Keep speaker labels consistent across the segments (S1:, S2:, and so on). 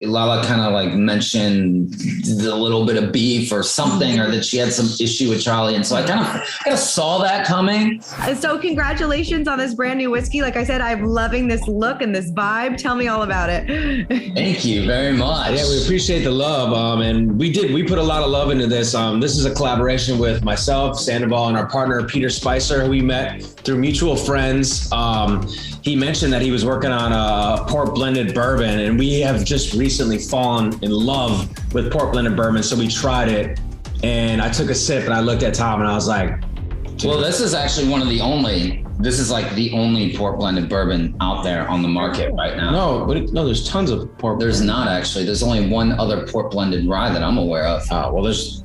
S1: LaLa kind of like mentioned a little bit of beef or something, or that she had some issue with Charlie. And so I kind of saw that coming.
S2: So congratulations on this brand new whiskey. Like I said, I'm loving this look and this vibe. Tell me all about it.
S1: Thank you very much.
S3: Yeah, we appreciate the love. And we put a lot of love into this. This is a collaboration with myself, Sandoval, and our partner, Peter Spicer, who we met through mutual friends. He mentioned that he was working on a port blended bourbon, and we have just recently fallen in love with port blended bourbon. So we tried it, and I took a sip and I looked at Tom and I was like,
S1: well, this is actually this is like the only port blended bourbon out there on the market right now.
S3: No, there's tons of port.
S1: There's not actually. There's only one other port blended rye that I'm aware of.
S3: Well, there's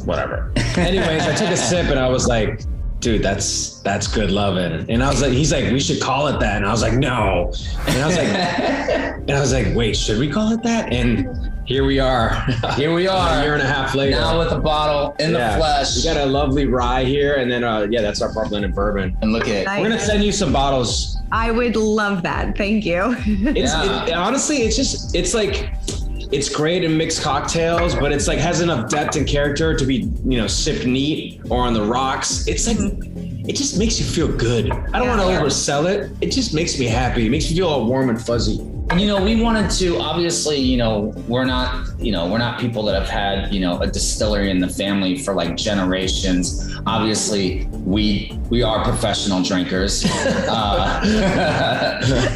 S3: whatever. Anyways, I took a sip and I was like, dude, that's good loving. And I was like, he's like, we should call it that. And I was like, no. And I was like, wait, should we call it that? And here we are.
S1: Here we are.
S3: A year and a half later.
S1: Now with a bottle in the flesh.
S3: We got a lovely rye here. And then, that's our port blended bourbon.
S1: And look at
S2: nice.
S3: We're going to send you some bottles.
S2: I would love that. Thank you.
S3: Honestly, it's great in mixed cocktails, but it's like has enough depth and character to be, sipped neat or on the rocks. It's like, it just makes you feel good. I don't want to oversell it. It just makes me happy. It makes me feel all warm and fuzzy.
S1: And, we wanted to, obviously, we're not people that have had, a distillery in the family for like generations. Obviously, we are professional drinkers.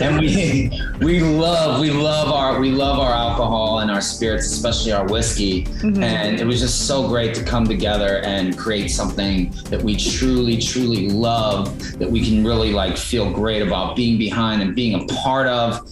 S1: And we love our alcohol and our spirits, especially our whiskey. Mm-hmm. And it was just so great to come together and create something that we truly, truly love, that we can really like feel great about being behind and being a part of.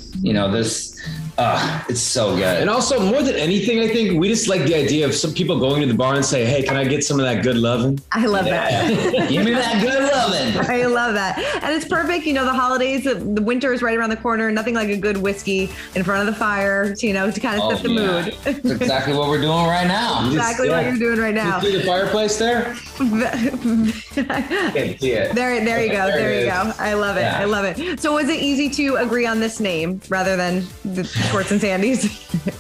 S1: It's so good.
S3: And also, more than anything, I think we just like the idea of some people going to the bar and say, hey, can I get some of that good loving?
S2: I love that.
S1: Give me that good loving.
S2: I love that. And it's perfect. The holidays, the winter is right around the corner. Nothing like a good whiskey in front of the fire, to kind of set the mood.
S1: That's exactly what we're doing right now.
S2: Exactly what you're doing right now.
S3: You see the fireplace there? Can't see it.
S2: There you go. There you go. I love it.
S1: Yeah.
S2: I love it. So was it easy to agree on this name rather than the Schwartz and Sandy's?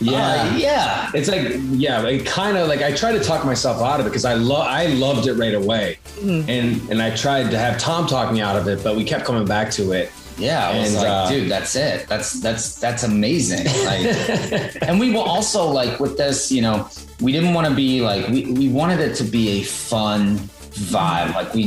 S1: Yeah.
S3: It's like, it kind of like, I tried to talk myself out of it because I loved it right away. Mm-hmm. And I tried to have Tom talk me out of it, but we kept coming back to it.
S1: Yeah, I was like, dude, that's it. That's amazing. Like, and we will also like with this, we didn't want to be like, we wanted it to be a fun vibe. Like we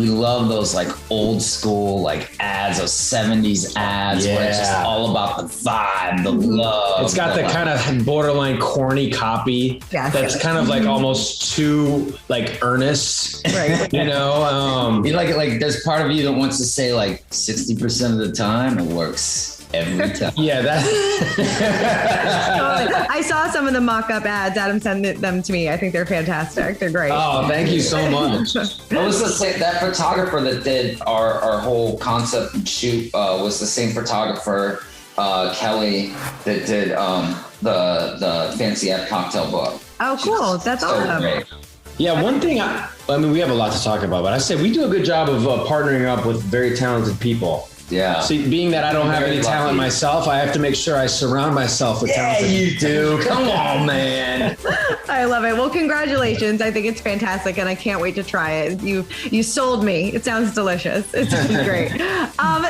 S1: love those like old school like ads, those 70s ads where it's just all about the vibe, the love.
S3: It's got the kind of borderline corny copy that's kind of like almost too like earnest,
S2: right?
S1: You like there's part of you that wants to say like 60% of the time it works. Every time.
S3: Yeah,
S2: I saw some of the mock-up ads. Adam sent them to me. I think they're fantastic. They're great.
S3: Oh, thank you so much.
S1: I was gonna say that photographer that did our whole concept shoot was the same photographer, Kelly, that did the Fancy F cocktail book.
S2: Oh, cool. That's awesome.
S1: Great.
S3: Yeah, one thing, I mean, we have a lot to talk about, but I say we do a good job of partnering up with very talented people.
S1: Yeah.
S3: So being that I don't have any talent myself, I have to make sure I surround myself with talented people.
S1: Yeah, you do. Come on, man.
S2: I love it. Well, congratulations. I think it's fantastic and I can't wait to try it. You sold me. It sounds delicious. It's great.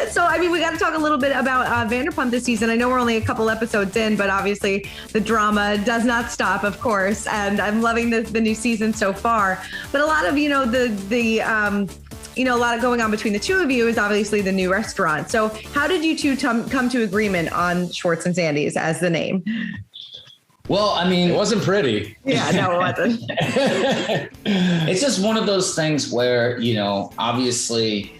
S2: So, I mean, we got to talk a little bit about Vanderpump this season. I know we're only a couple episodes in, but obviously the drama does not stop, of course. And I'm loving the new season so far. But a lot of, a lot of going on between the two of you is obviously the new restaurant. So how did you two come to agreement on Schwartz and Sandy's as the name?
S1: Well, I mean,
S3: it wasn't pretty.
S2: Yeah, no, it wasn't.
S1: It's just one of those things where, obviously,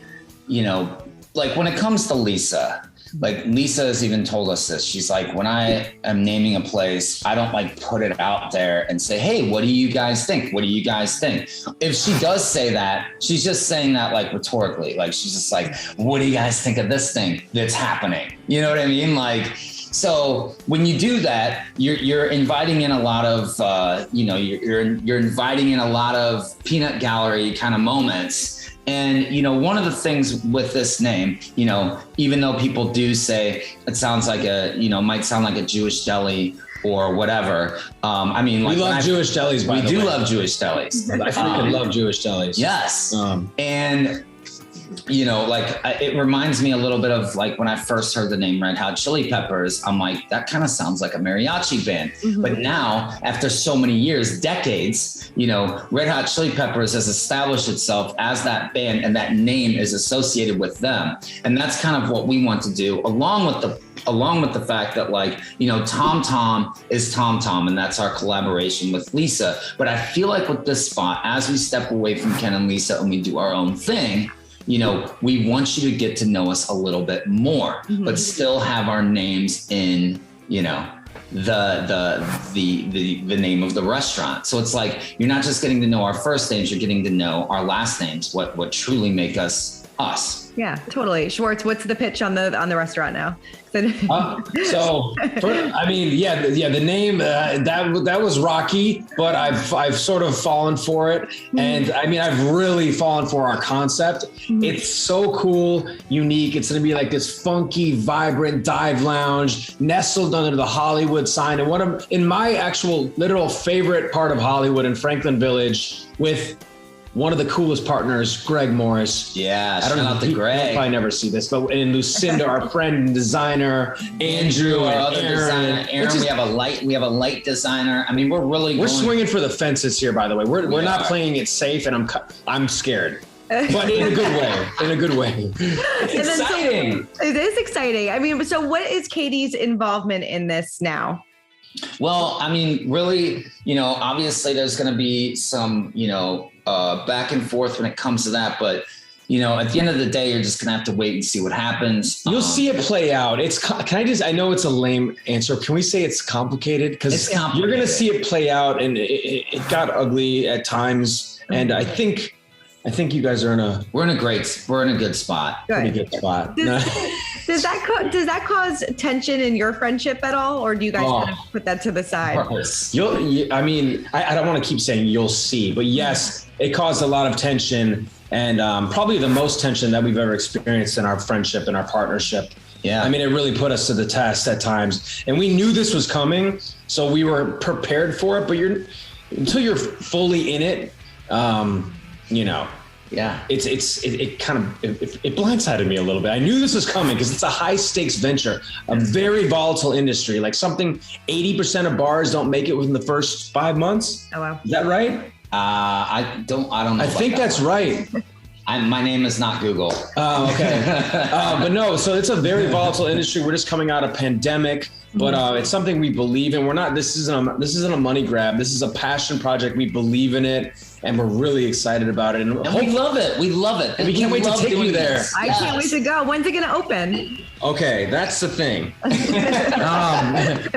S1: like when it comes to Lisa, like Lisa has even told us this. She's like, when I am naming a place, I don't like put it out there and say, hey, what do you guys think? What do you guys think? If she does say that, she's just saying that like rhetorically. Like, she's just like, what do you guys think of this thing that's happening? You know what I mean? Like, so when you do that, you're inviting in a lot of, you're inviting in a lot of peanut gallery kind of moments. And, one of the things with this name, even though people do say it sounds like might sound like a Jewish deli or whatever. We
S3: love Jewish delis, by the way.
S1: We do love Jewish delis.
S3: I freaking love Jewish delis.
S1: Yes. And, it reminds me a little bit of like when I first heard the name Red Hot Chili Peppers, I'm like, that kind of sounds like a mariachi band. Mm-hmm. But now, after so many years, decades, Red Hot Chili Peppers has established itself as that band, and that name is associated with them. And that's kind of what we want to do, along with the fact that Tom Tom is Tom Tom, and that's our collaboration with Lisa. But I feel like with this spot, as we step away from Ken and Lisa and we do our own thing, we want you to get to know us a little bit more, but still have our names in, the name of the restaurant. So it's like, you're not just getting to know our first names, you're getting to know our last names, what truly make us us.
S2: Yeah, totally. Schwartz, what's the pitch on the restaurant now?
S3: The name that was rocky, but I've sort of fallen for it, and I've really fallen for our concept. It's so cool, unique. It's going to be like this funky, vibrant dive lounge nestled under the Hollywood sign, and in my actual literal favorite part of Hollywood in Franklin Village, with one of the coolest partners, Greg Morris.
S1: Yeah, shout out to Greg.
S3: You'll probably never see this, but and Lucinda, our friend and designer, Andrew,
S1: our
S3: and
S1: other designer, Aaron. We have a light designer. We're
S3: swinging for the fences here. By the way, we're not playing it safe, and I'm scared. But in a good way. It's exciting.
S2: It is exciting. So what is Katie's involvement in this now?
S1: Well, really, obviously there's going to be some, back and forth when it comes to that. But, at the end of the day, you're just going to have to wait and see what happens.
S3: You'll see it play out. I know it's a lame answer. Can we say it's complicated? Because you're going to see it play out, and it got ugly at times. And I think you guys are we're in a good spot.
S2: Good.
S3: Pretty good spot.
S2: Does that cause tension in your friendship at all, or do you guys kind of put that to the side?
S3: I don't want to keep saying you'll see, but yes, it caused a lot of tension, and probably the most tension that we've ever experienced in our friendship and our partnership. Yeah. It really put us to the test at times, and we knew this was coming, so we were prepared for it, but until you're fully in it, yeah, it blindsided me a little bit. I knew this was coming because it's a high stakes venture, a very volatile industry, like something 80% of bars don't make it within the first 5 months.
S2: Oh, wow.
S3: Is that right?
S1: I don't know.
S3: I think that's right.
S1: My name is not Google.
S3: Oh, okay. But no, so it's a very volatile industry. We're just coming out of pandemic, but it's something we believe in. This isn't a money grab. This is a passion project. We believe in it, and we're really excited about it. And
S1: we love it. We love it.
S3: And we can't wait to take you there.
S2: I can't wait to go. When's it going to open?
S3: Okay, that's the thing.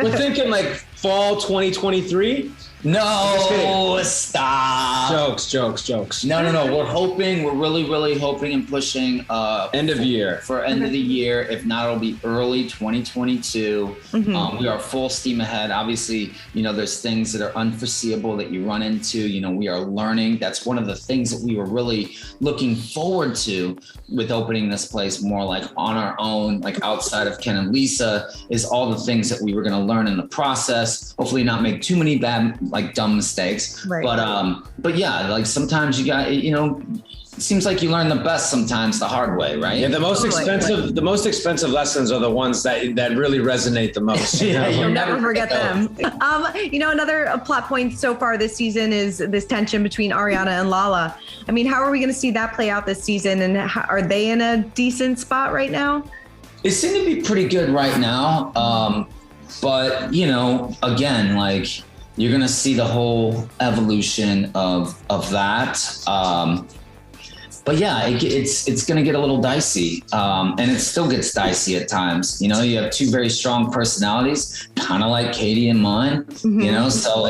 S3: We're thinking like fall 2023.
S1: No, stop.
S3: Jokes.
S1: No. We're really hoping and pushing
S3: end of year.
S1: For end of the year. If not, it'll be early 2022. We are full steam ahead. Obviously, there's things that are unforeseeable that you run into. We are learning. That's one of the things that we were really looking forward to with opening this place more like on our own, like outside of Ken and Lisa, is all the things that we were going to learn in the process. Hopefully not make too many bad, dumb mistakes. Right. But yeah, sometimes you got, it seems like you learn the best sometimes the hard way, right?
S3: Yeah, the most expensive lessons are the ones that really resonate the most.
S2: You'll never forget them. Another plot point so far this season is this tension between Ariana and LaLa. How are we going to see that play out this season? And are they in a decent spot right now?
S1: They seem to be pretty good right now. But again, you're going to see the whole evolution of that. But yeah, it's going to get a little dicey. And it still gets dicey at times. You have two very strong personalities, kind of like Katie and mine, so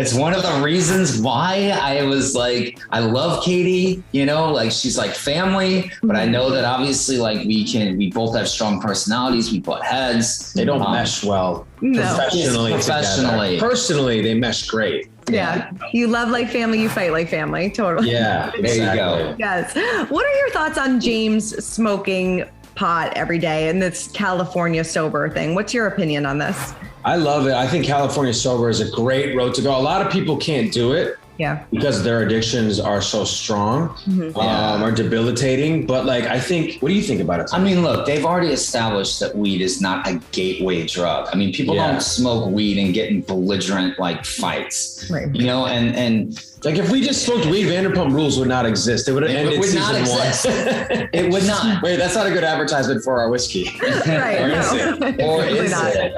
S1: it's one of the reasons why I was like, I love Katie, she's like family, but I know that obviously we both have strong personalities. We butt heads.
S3: They don't mesh well.
S2: No.
S3: Professionally.
S1: Personally,
S3: they mesh great.
S2: Yeah. You love like family, you fight like family. Totally.
S3: Yeah,
S1: There you go.
S2: Yes. What are your thoughts on James smoking pot every day and this California sober thing? What's your opinion on this?
S3: I love it. I think California sober is a great road to go. A lot of people can't do it.
S2: Yeah.
S3: Because their addictions are so strong, or debilitating. But like, I think, what do you think about it, Tom?
S1: I mean, look, they've already established that weed is not a gateway drug. I mean, people don't smoke weed and get in belligerent like fights, right? You know, and
S3: like if we just smoked weed, Vanderpump Rules would not exist. It would have ended season 1.
S1: It would not.
S3: Wait, that's not a good advertisement for our whiskey.
S2: Right.
S1: Or is it? Or is it?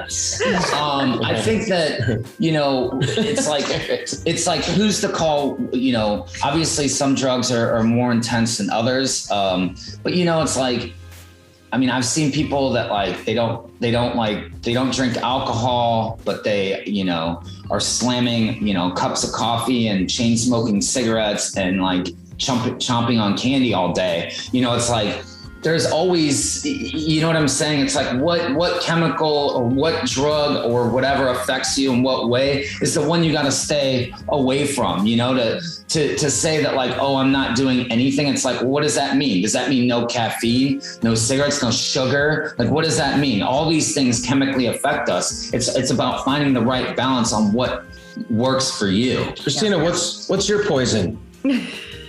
S1: I think that, you know, it's like who's to call, you know, obviously some drugs are more intense than others. But you know, it's like, I mean, I've seen people that like, they don't drink alcohol, but they, you know, are slamming, you know, cups of coffee and chain smoking cigarettes and like chomping on candy all day. You know, it's like, there's always, you know what I'm saying? It's like what chemical or what drug or whatever affects you in what way is the one you got to stay away from, you know, to say that like, oh, I'm not doing anything. It's like, well, what does that mean? Does that mean no caffeine, no cigarettes, no sugar? Like, what does that mean? All these things chemically affect us. It's about finding the right balance on what works for you.
S3: Christina, what's your poison?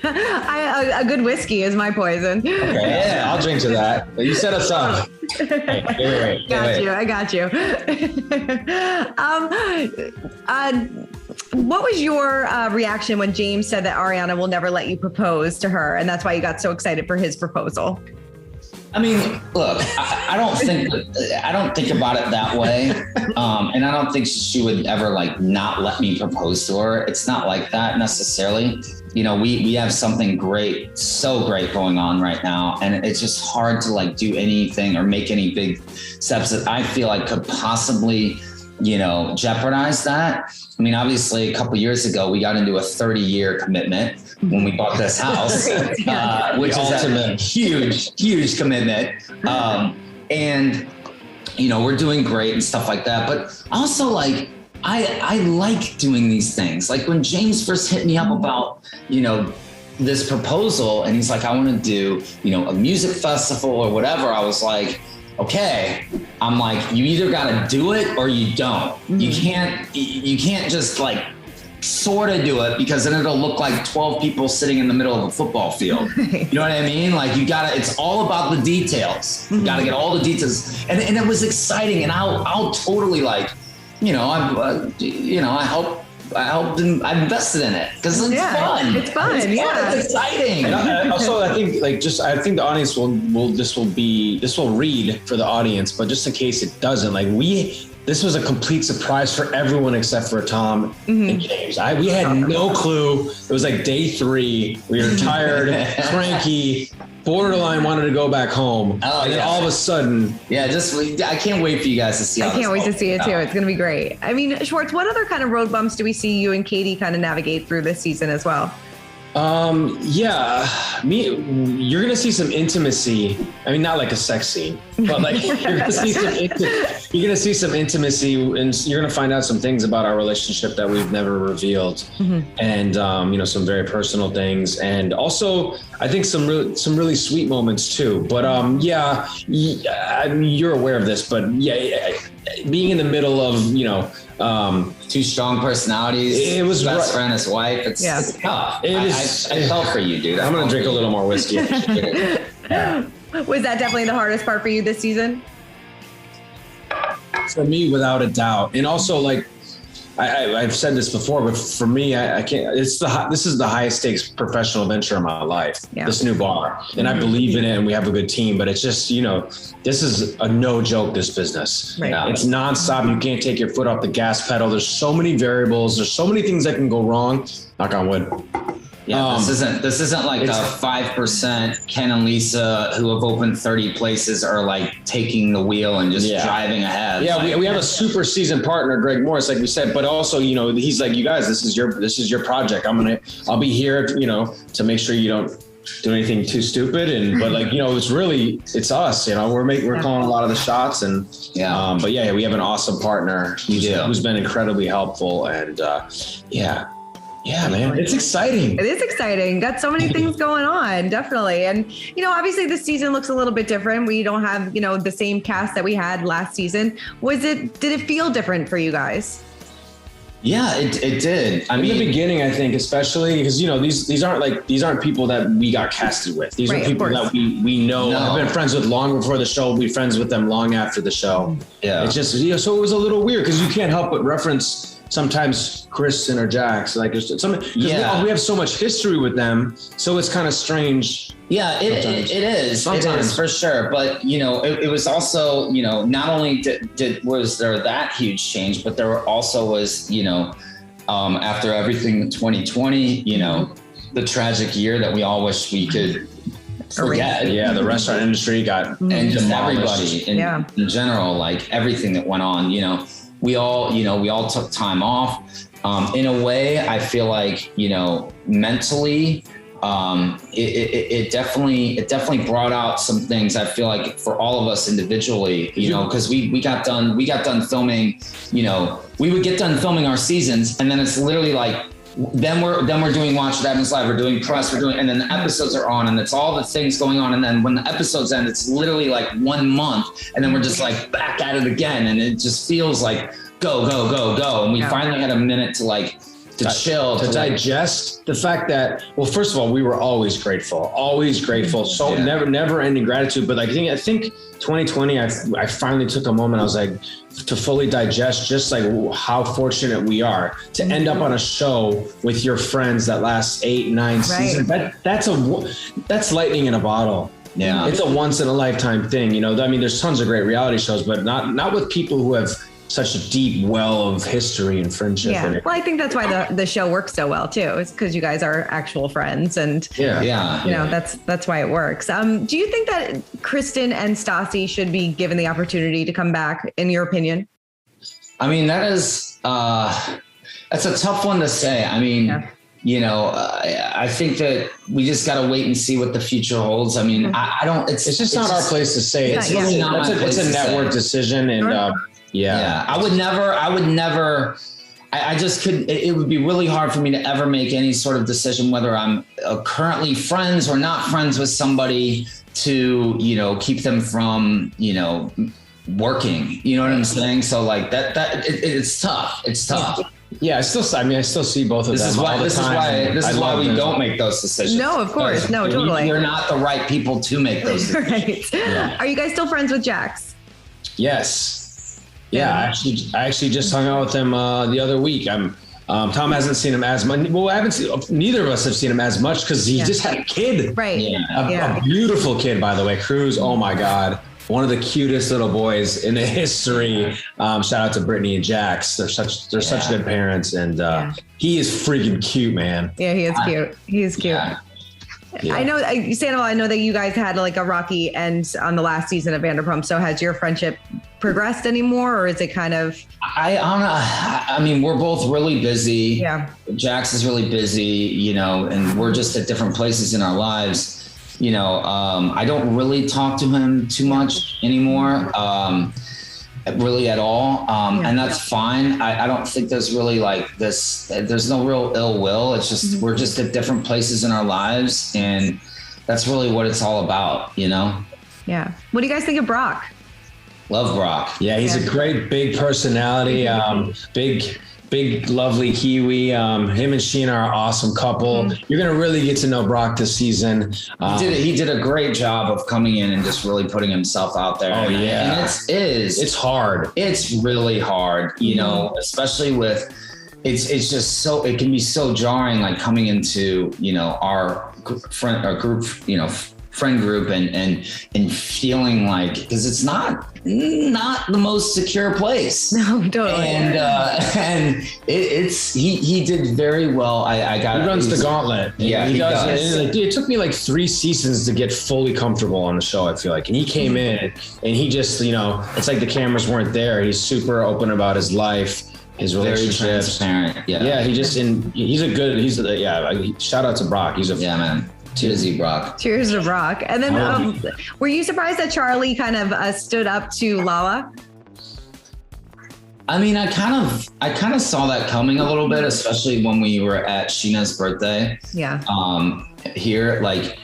S2: A good whiskey is my poison.
S3: Okay, yeah, I'll drink to that. You set us up. Wait.
S2: I got you. What was your reaction when James said that Ariana will never let you propose to her, and that's why you got so excited for his proposal?
S1: I mean, look, I don't think about it that way. And I don't think she would ever like not let me propose to her. It's not like that necessarily. You know, we have something great, so great going on right now. And it's just hard to like do anything or make any big steps that I feel like could possibly, you know, jeopardize that. I mean, obviously a couple of years ago, we got into a 30-year commitment when we bought this house, which is a huge commitment. And, you know, we're doing great and stuff like that. But also like, I like doing these things. Like when James first hit me up about, you know, this proposal and he's like, I want to do, you know, a music festival or whatever. I was like, okay. I'm like, you either got to do it or you don't. Mm-hmm. You can't just like sort of do it because then it'll look like 12 people sitting in the middle of a football field. You know what I mean? Like you gotta, it's all about the details. You gotta get all the details. And it was exciting. And I'll totally like, you know, I invested in it because it's fun.
S2: It's fun.
S1: It's exciting.
S3: And also, I think the audience will read for the audience, but just in case it doesn't, like this was a complete surprise for everyone except for Tom and James. We had no clue. It was like day 3. We were tired, cranky, borderline wanted to go back home. And then all of a sudden.
S1: Yeah, I can't wait for you guys to see.
S2: I can't wait to see it too. It's going to be great. I mean, Schwartz, what other kind of road bumps do we see you and Kody kind of navigate through this season as well?
S3: You're gonna see some intimacy. I mean, not like a sex scene, but like you're gonna see some intimacy, and you're gonna find out some things about our relationship that we've never revealed, and you know, some very personal things, and also I think some really sweet moments too. But I mean, you're aware of this, but being in the middle of, you know,
S1: 2 strong personalities.
S3: It was
S1: best friend, his wife. It's tough. I felt for you, dude.
S3: I'm gonna drink a little more whiskey.
S2: Was that definitely the hardest part for you this season?
S3: For me, without a doubt, and also like I've said this before, but for me, I can't. This is the highest stakes professional venture in my life. Yeah. This new bar, and I believe in it, and we have a good team. But it's just, you know, this is a no joke. This business, right. It's nonstop. You can't take your foot off the gas pedal. There's so many variables. There's so many things that can go wrong. Knock on wood.
S1: Yeah, this isn't like a 5% Ken and Lisa who have opened 30 places are like taking the wheel and just driving ahead.
S3: Yeah, we have a super seasoned partner, Greg Morris, like we said, but also, you know, he's like, you guys, this is your project. I'll be here, you know, to make sure you don't do anything too stupid. but like, you know, it's us, you know, we're calling a lot of the shots, and but we have an awesome partner who's been incredibly helpful, and Yeah, man, it's exciting.
S2: It is exciting. Got so many things going on, definitely. And, obviously this season looks a little bit different. We don't have, the same cast that we had last season. Did it feel different for you guys?
S1: Yeah, it did.
S3: In the beginning, I think, especially because, these aren't people that we got casted with. These are people that we know. I've been friends with long before the show. We'll be friends with them long after the show. Yeah. It's just, so it was a little weird because you can't help but reference sometimes Kristen or Jax, we have so much history with them, so it's kind of strange.
S1: Yeah, it is. Sometimes. It is for sure. But it was also not only was there that huge change, but there also was after everything in 2020, the tragic year that we all wish we could forget.
S3: Yeah, the restaurant industry got
S1: and just everybody in general, like everything that went on. We all took time off. In a way, I feel like, mentally, it definitely brought out some things. I feel like for all of us individually, because we got done filming, we would get done filming our seasons, and then it's literally like, then we're doing Watch What Happens Live, we're doing press, and then the episodes are on, and it's all the things going on. And then when the episodes end, it's literally like 1 month, and then we're just like back at it again. And it just feels like go. And we finally had a minute to chill,
S3: to digest the fact that, well, first of all, we were always grateful. So never ending gratitude. But I think 2020, I finally took a moment. I was like, to fully digest just like how fortunate we are to end up on a show with your friends that lasts 8-9 seasons. That's lightning in a bottle. Yeah. It's a once in a lifetime thing. I mean, there's tons of great reality shows, but not with people who have such a deep well of history and friendship.
S2: Yeah. Well, I think that's why the show works so well too. It's because you guys are actual friends, and that's why it works. Do you think that Kristen and Stassi should be given the opportunity to come back, in your opinion?
S1: I mean, that's a tough one to say. I mean, I think that we just got to wait and see what the future holds. I mean, I don't. It's just not our place to say. It's really not. It's a network decision, and. Yeah. I would never, I just couldn't, it would be really hard for me to ever make any sort of decision, whether I'm currently friends or not friends with somebody, to, keep them from, working, you know what I'm saying? So like it's tough. It's tough.
S3: Yeah, I still see both of them. This is why we don't make those decisions.
S2: No, of course. No, totally.
S1: You're not the right people to make those decisions.
S2: Right. Yeah. Are you guys still friends with Jax?
S3: Yes. Yeah, I actually just hung out with him the other week. Tom hasn't seen him as much. Well, neither of us have seen him as much because he just had a kid.
S2: Right.
S3: A beautiful kid, by the way. Cruz, oh my God. One of the cutest little boys in the history. Shout out to Brittany and Jax. They're such good parents. And he is freaking cute, man.
S2: Yeah, he is cute. He is cute. Yeah. I know, Sandoval, I know that you guys had like a rocky end on the last season of Vanderpump. So has your friendship progressed anymore, or is it kind of?
S1: I mean, we're both really busy.
S2: Yeah.
S1: Jax is really busy, and we're just at different places in our lives. I don't really talk to him too much anymore. Really at all. And that's fine. I don't think there's really like this, there's no real ill will. It's just, we're just at different places in our lives, and that's really what it's all about,
S2: Yeah. What do you guys think of Brock?
S1: Love Brock.
S3: Yeah, he's a great big personality. Big, lovely Kiwi. Him and Chyna are an awesome couple. You're going to really get to know Brock this season.
S1: He did a great job of coming in and just really putting himself out there.
S3: Oh, yeah.
S1: And it's hard. It's really hard, especially with, it's just so, it can be so jarring, like coming into, our friend group and feeling like, because it's not the most secure place.
S2: No, totally.
S1: And he did very well. He
S3: runs the gauntlet.
S1: Yeah, he does.
S3: It took me like 3 seasons to get fully comfortable on the show, I feel like. And he came in and he just, it's like the cameras weren't there. He's super open about his life, his relationships.
S1: Very transparent. Yeah.
S3: Shout out to Brock.
S1: Man. Cheers to Brock.
S2: Cheers to Brock. And then were you surprised that Charlie kind of stood up to LaLa?
S1: I mean, I kind of saw that coming a little bit, especially when we were at Chyna's birthday.
S2: Yeah.
S1: Here, like,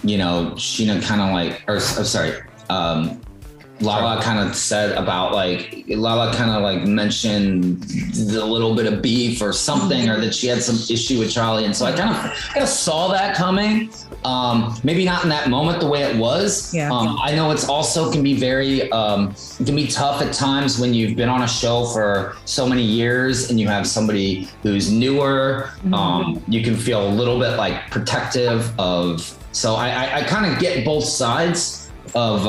S1: you know, Chyna kind of like, LaLa kind of said about like, LaLa kind of like mentioned the little bit of beef or something, or that she had some issue with Charlie. And so I kind of saw that coming. Maybe not in that moment the way it was.
S2: Yeah.
S1: I know it's also can be very, it can be tough at times when you've been on a show for so many years and you have somebody who's newer. You can feel a little bit like protective of, so I kind of get both sides of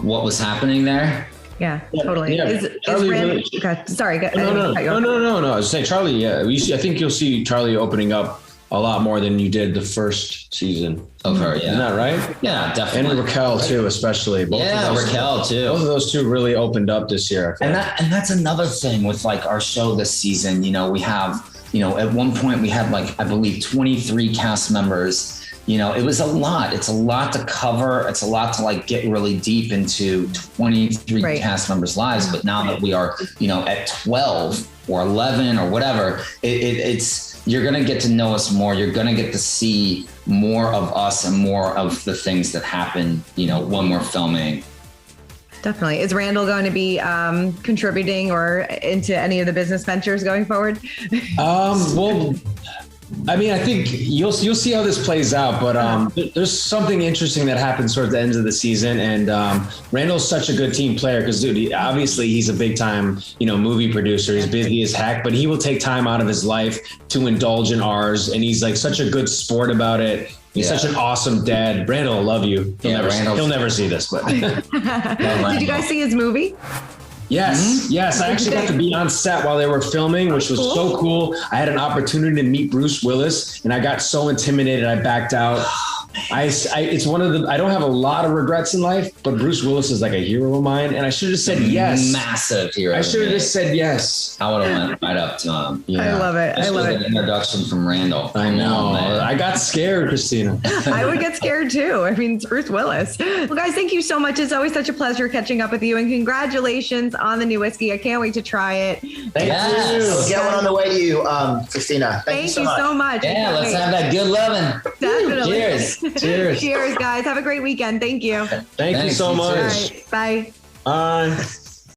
S1: what was happening there.
S2: Yeah, totally.
S3: Yeah.
S2: Is
S3: Charlie
S2: okay, sorry.
S3: No. I was saying Charlie. Yeah, I think you'll see Charlie opening up a lot more than you did the first season
S1: of her. Yeah,
S3: isn't that right?
S1: Yeah, definitely.
S3: And Raquel too, especially.
S1: Raquel too.
S3: Both of those two really opened up this year.
S1: And that's another thing with like our show this season. You know, we have, you know, at one point we had like, I believe 23 cast members. You know, it was a lot. It's a lot to cover. It's a lot to like get really deep into 23 cast members' lives. But now that we are, you know, at 12 or 11 or whatever, it's you're going to get to know us more. You're going to get to see more of us and more of the things that happen, you know, when we're filming.
S2: Definitely. Is Randall going to be contributing or into any of the business ventures going forward?
S3: Well, I mean, I think you'll see how this plays out, but there's something interesting that happens towards the end of the season, and Randall's such a good team player because, dude, obviously he's a big time, you know, movie producer. He's busy as heck, but he will take time out of his life to indulge in ours, and he's like such a good sport about it. He's such an awesome dad. Randall, I love you. He'll never see this, but
S2: did you guys see his movie?
S3: Yes. I actually got to be on set while they were filming, which was so cool. I had an opportunity to meet Bruce Willis, and I got so intimidated I backed out. It's one of the, I don't have a lot of regrets in life, but Bruce Willis is like a hero of mine, and I should have said yes.
S1: Massive hero.
S3: I should have just said yes.
S1: I would have went right up to him.
S2: Yeah. I love it. I love it.
S1: Introduction from Randall.
S3: I know. I got scared, Christina.
S2: I would get scared too. I mean, it's Bruce Willis. Well, guys, thank you so much. It's always such a pleasure catching up with you, and congratulations on the new whiskey. I can't wait to try it.
S4: Thank you. We'll get one on the way to you, Christina. Thank you so much.
S2: Yeah,
S1: let's have that good loving.
S2: Definitely.
S1: Cheers.
S2: Cheers, guys. Have a great weekend. Thank you.
S3: Thank you so much.
S2: All right. Bye.
S3: Bye.